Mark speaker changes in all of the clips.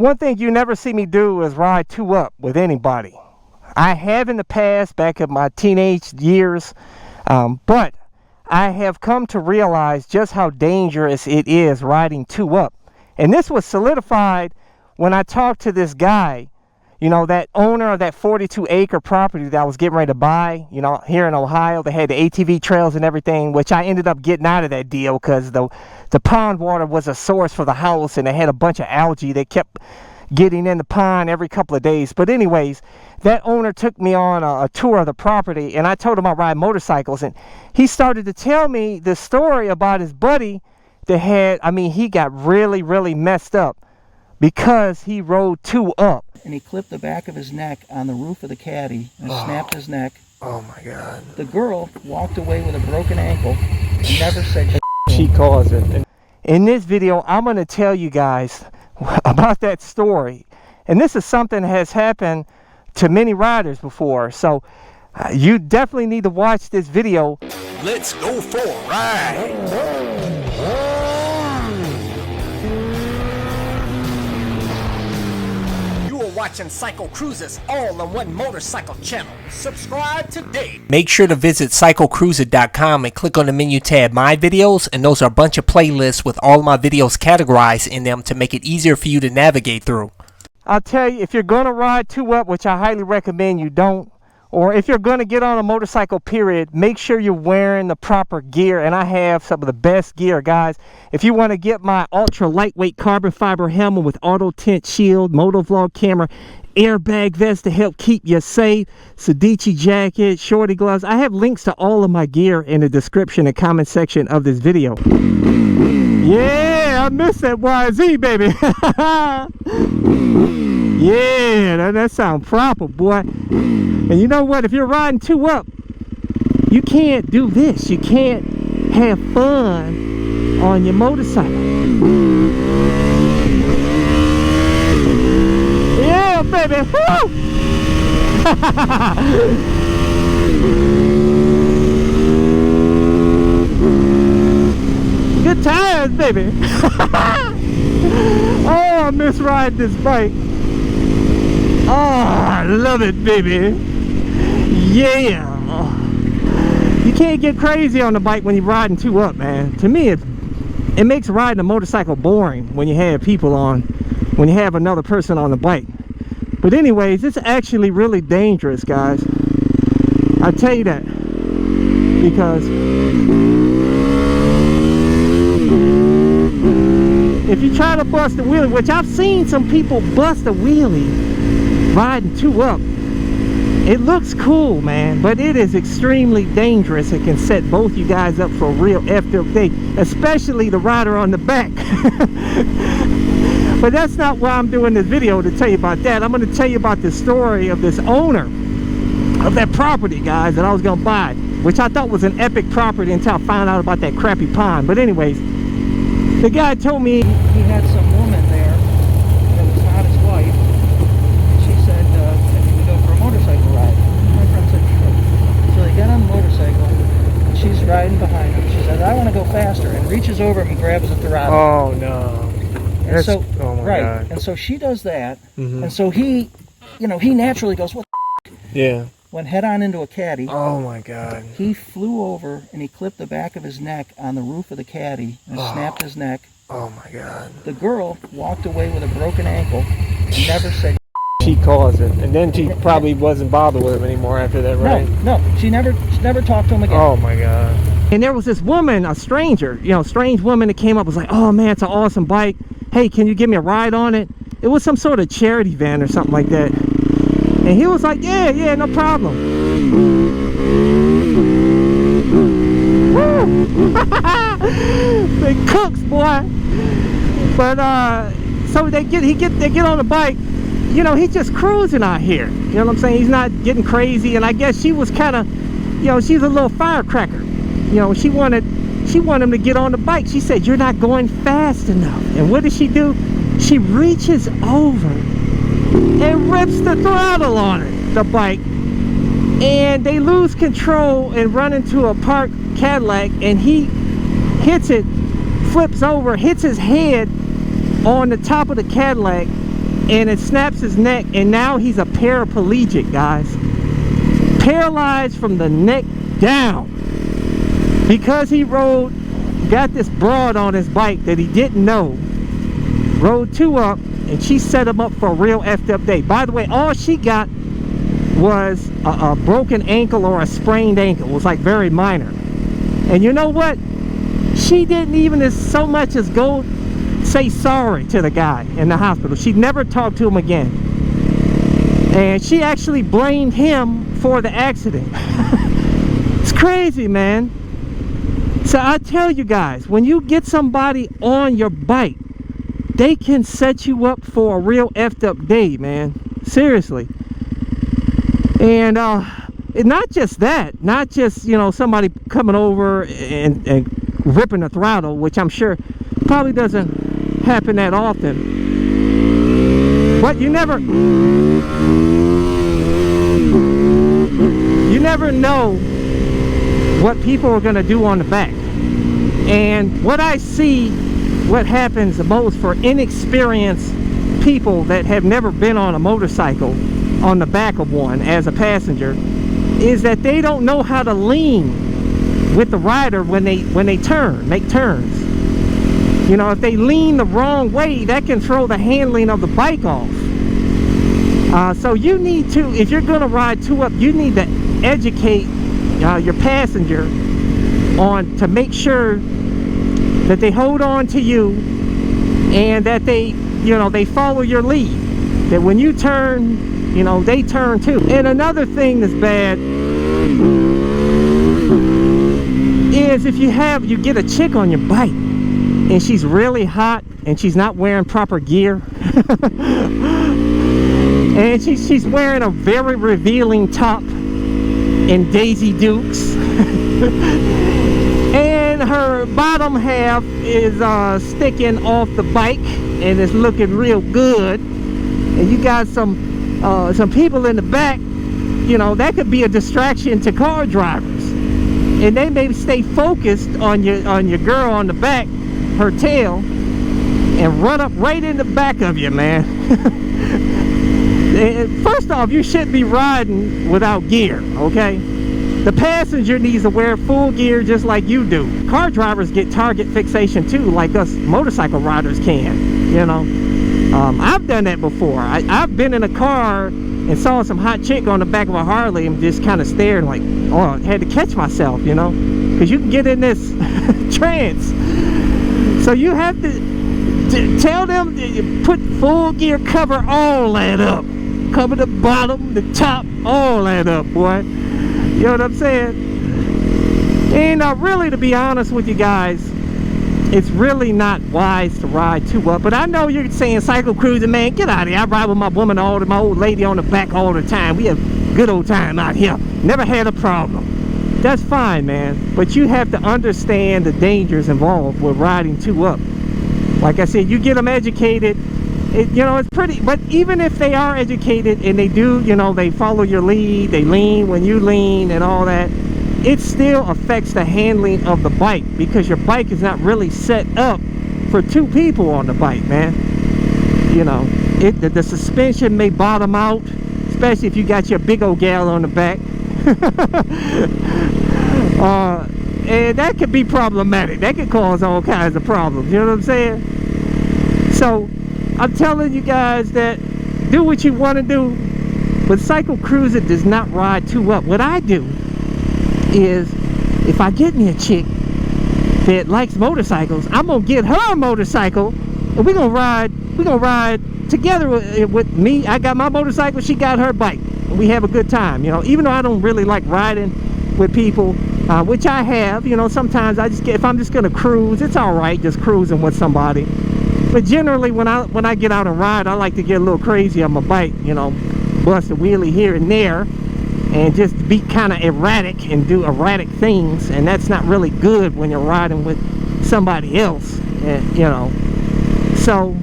Speaker 1: One thing you never see me do is ride two up with anybody. I have in the past, back in my teenage years, but I have come to realize just how dangerous it is riding two up. And this was solidified when I talked to this guy, you know, that owner of that 42-acre property that I was getting ready to buy, you know, here in Ohio. They had the ATV trails and everything, which I ended up getting out of that deal because the pond water was a source for the house, and they had a bunch of algae that kept getting in the pond every couple of days. But anyways, that owner took me on a tour of the property, and I told him I ride motorcycles, and he started to tell me the story about his buddy that had, I mean, he got really, really messed up because he rode two up.
Speaker 2: And he clipped the back of his neck on the roof of the caddy and snapped his neck.
Speaker 1: Oh my God.
Speaker 2: The girl walked away with a broken ankle and never said
Speaker 1: she caused it. In this video, I'm going to tell you guys about that story. And this is something that has happened to many riders before. So you definitely need to watch this video.
Speaker 3: Let's go for a ride. Watching CycleCruza's all-in-one motorcycle channel. Subscribe today. Make sure to visit CycleCruza.com and click on the menu tab My Videos, and those are a bunch of playlists with all my videos categorized in them to make it easier for you to navigate through.
Speaker 1: I'll tell you, if you're going to ride two up, which I highly recommend you don't, or if you're going to get on a motorcycle period, make sure you're wearing the proper gear. And I have some of the best gear, guys. If you want to get my ultra lightweight carbon fiber helmet with auto tint shield, motovlog camera, airbag vest to help keep you safe, Sedici jacket, shorty gloves, I have links to all of my gear in the description and comment section of this video. Yeah, I missed that YZ, baby. Yeah, that sounds proper, boy. And you know what? If you're riding two up, you can't do this. You can't have fun on your motorcycle. Yeah, baby. Woo! Good times, baby. Oh, I miss riding this bike. Oh, I love it, baby. Yeah. You can't get crazy on the bike when you're riding two up, man. To me, it makes riding a motorcycle boring when you have people on, when you have another person on the bike. But anyways, it's actually really dangerous, guys. I tell you that. Because if you try to bust a wheelie, which I've seen some people bust a wheelie riding two up, it looks cool, man, but it is extremely dangerous. It can set both you guys up for a real effed up day, especially the rider on the back. But that's not why I'm doing this video, to tell you about that. I'm going to tell you about the story of this owner of that property, guys, that I was going to buy, which I thought was an epic property until I found out about that crappy pond. But anyways, the guy told me
Speaker 2: he had some woman there that was not his wife. She said, can we go for a motorcycle ride? My friend said, sure. So they got on the motorcycle, and she's riding behind him. She says, I want to go faster, and reaches over him and grabs the throttle.
Speaker 1: Oh, no.
Speaker 2: And so,
Speaker 1: oh my God.
Speaker 2: And so she does that, and so he, you know, he naturally goes, what the f***?
Speaker 1: Yeah.
Speaker 2: Went head on into a caddy.
Speaker 1: Oh my God.
Speaker 2: He flew over and he clipped the back of his neck on the roof of the caddy and snapped his neck.
Speaker 1: Oh my God.
Speaker 2: The girl walked away with a broken ankle and never said
Speaker 1: she caused it. And then she probably wasn't bothered with him anymore after that, right?
Speaker 2: No, she never talked to him again.
Speaker 1: Oh my God. And there was this woman, a stranger, you know, strange woman that came up, was like, oh man, it's an awesome bike. Hey, can you give me a ride on it? It was some sort of charity van or something like that. And he was like, yeah, no problem. They cooks, boy. But so they get on the bike. You know, he's just cruising out here. You know what I'm saying? He's not getting crazy. And I guess she was kind of, you know, she's a little firecracker. You know, she wanted him to get on the bike. She said, you're not going fast enough. And what does she do? She reaches over and rips the throttle on it, the bike, and they lose control and run into a parked Cadillac, and he hits it, flips over, hits his head on the top of the Cadillac, and it snaps his neck, and now he's a paraplegic, guys. Paralyzed from the neck down because he got this broad on his bike that he didn't know, rode 2 up, and she set him up for a real effed up day. By the way, all she got was a broken ankle or a sprained ankle. It was like very minor. And you know what? She didn't even so much as go say sorry to the guy in the hospital. She never talked to him again. And she actually blamed him for the accident. It's crazy, man. So I tell you guys, when you get somebody on your bike, they can set you up for a real effed up day, man. Seriously. And not just that, not just, you know, somebody coming over and ripping the throttle, which I'm sure probably doesn't happen that often. But you never know what people are going to do on the back. And what I see, what happens the most for inexperienced people that have never been on a motorcycle on the back of one as a passenger, is that they don't know how to lean with the rider when they make turns. You know, if they lean the wrong way, that can throw the handling of the bike off. So you need to, if you're going to ride 2 up, you need to educate your passenger on to make sure that they hold on to you and that they, you know, they follow your lead. That when you turn, you know, they turn too. And another thing that's bad is if you get a chick on your bike and she's really hot and she's not wearing proper gear and she's wearing a very revealing top and Daisy Dukes and her bottom half is sticking off the bike and it's looking real good, and you got some people in the back, you know, that could be a distraction to car drivers, and they may stay focused on your girl on the back, her tail, and run up right in the back of you, man. First off, you shouldn't be riding without gear, okay? The passenger needs to wear full gear just like you do. Car drivers get target fixation too, like us motorcycle riders can, you know. I've done that before. I've been in a car and saw some hot chick on the back of a Harley and just kind of stared like, oh, I had to catch myself, you know, because you can get in this trance. So you have to tell them to put full gear, cover all that up. Cover the bottom, the top, all that up, boy. You know what I'm saying? And really, to be honest with you guys, it's really not wise to ride 2 up. But I know you're saying, CycleCruza, man, get out of here. I ride with my woman, my old lady on the back all the time. We have good old time out here. Never had a problem. That's fine, man. But you have to understand the dangers involved with riding 2 up. Like I said, you get them educated. You know, it's pretty, but even if they are educated and they do, you know, they follow your lead, they lean when you lean and all that, it still affects the handling of the bike because your bike is not really set up for 2 people on the bike, man. You know, the suspension may bottom out, especially if you got your big old gal on the back. And that could be problematic. That could cause all kinds of problems, you know what I'm saying? So I'm telling you guys that do what you want to do, but CycleCruza does not ride 2 up. What I do is, if I get me a chick that likes motorcycles, I'm gonna get her a motorcycle, and we're gonna ride together with me. I got my motorcycle, she got her bike, and we have a good time. You know, even though I don't really like riding with people, which I have. You know, sometimes I just get, if I'm just gonna cruise, it's all right just cruising with somebody. But generally, when I get out and ride, I like to get a little crazy on my bike, you know, bust a wheelie here and there, and just be kind of erratic and do erratic things. And that's not really good when you're riding with somebody else, you know. So,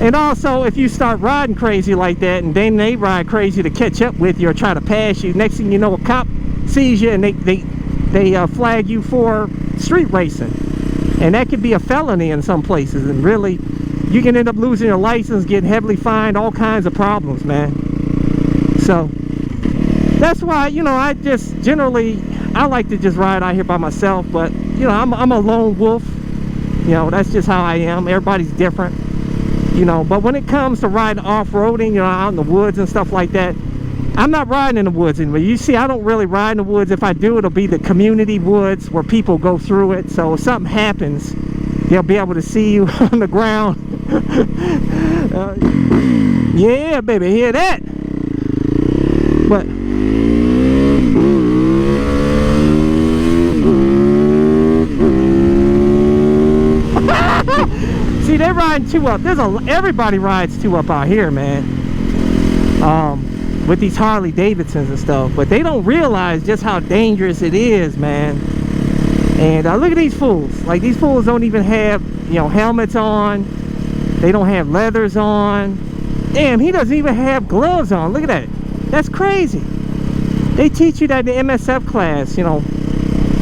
Speaker 1: and also, if you start riding crazy like that, and then they ride crazy to catch up with you or try to pass you, next thing you know, a cop sees you and they flag you for street racing. And that could be a felony in some places, and really you can end up losing your license, getting heavily fined, all kinds of problems, man. So that's why, you know, I just generally, I like to just ride out here by myself. But you know, I'm a lone wolf. You know, that's just how I am. Everybody's different, you know. But when it comes to riding off-roading, you know, out in the woods and stuff like that, I'm not riding in the woods anymore. You see, I don't really ride in the woods. If I do, it'll be the community woods where people go through it. So if something happens, they'll be able to see you on the ground. Yeah, baby, hear that? But see, they're riding 2-up. Everybody rides 2-up out here, man. With these Harley Davidsons and stuff, but they don't realize just how dangerous it is, man. And look at these fools. Like, these fools don't even have, you know, helmets on. They don't have leathers on. Damn, he doesn't even have gloves on. Look at that. That's crazy. They teach you that in the MSF class, you know.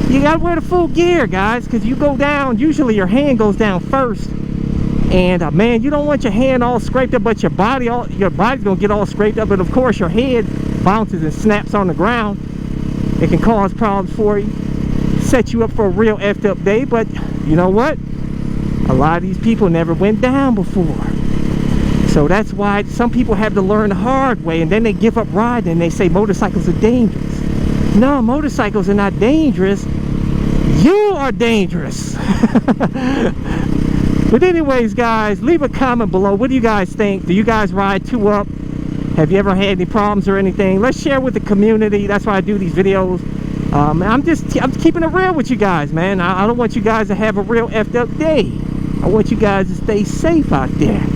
Speaker 1: You gotta wear the full gear, guys, because you go down, usually your hand goes down first. And man, you don't want your hand all scraped up, but your body's gonna get all scraped up, and of course your head bounces and snaps on the ground. It can cause problems for you, set you up for a real effed up day. But you know what? A lot of these people never went down before, so that's why some people have to learn the hard way, and then they give up riding and they say motorcycles are dangerous. No, motorcycles are not dangerous. You are dangerous. But anyways, guys, leave a comment below. What do you guys think? Do you guys ride 2-up? Have you ever had any problems or anything? Let's share with the community. That's why I do these videos. I'm keeping it real with you guys, man. I don't want you guys to have a real effed up day. I want you guys to stay safe out there.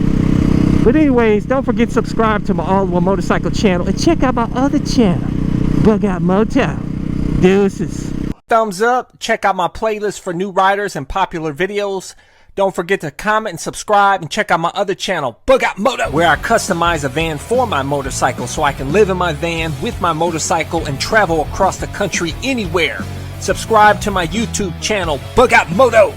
Speaker 1: But anyways, don't forget to subscribe to my all-in-one motorcycle channel and check out my other channel, Bug Out Moto. Deuces.
Speaker 3: Thumbs up. Check out my playlist for new riders and popular videos. Don't forget to comment and subscribe, and check out my other channel, Bug Out Moto, where I customize a van for my motorcycle so I can live in my van with my motorcycle and travel across the country anywhere. Subscribe to my YouTube channel, Bug Out Moto.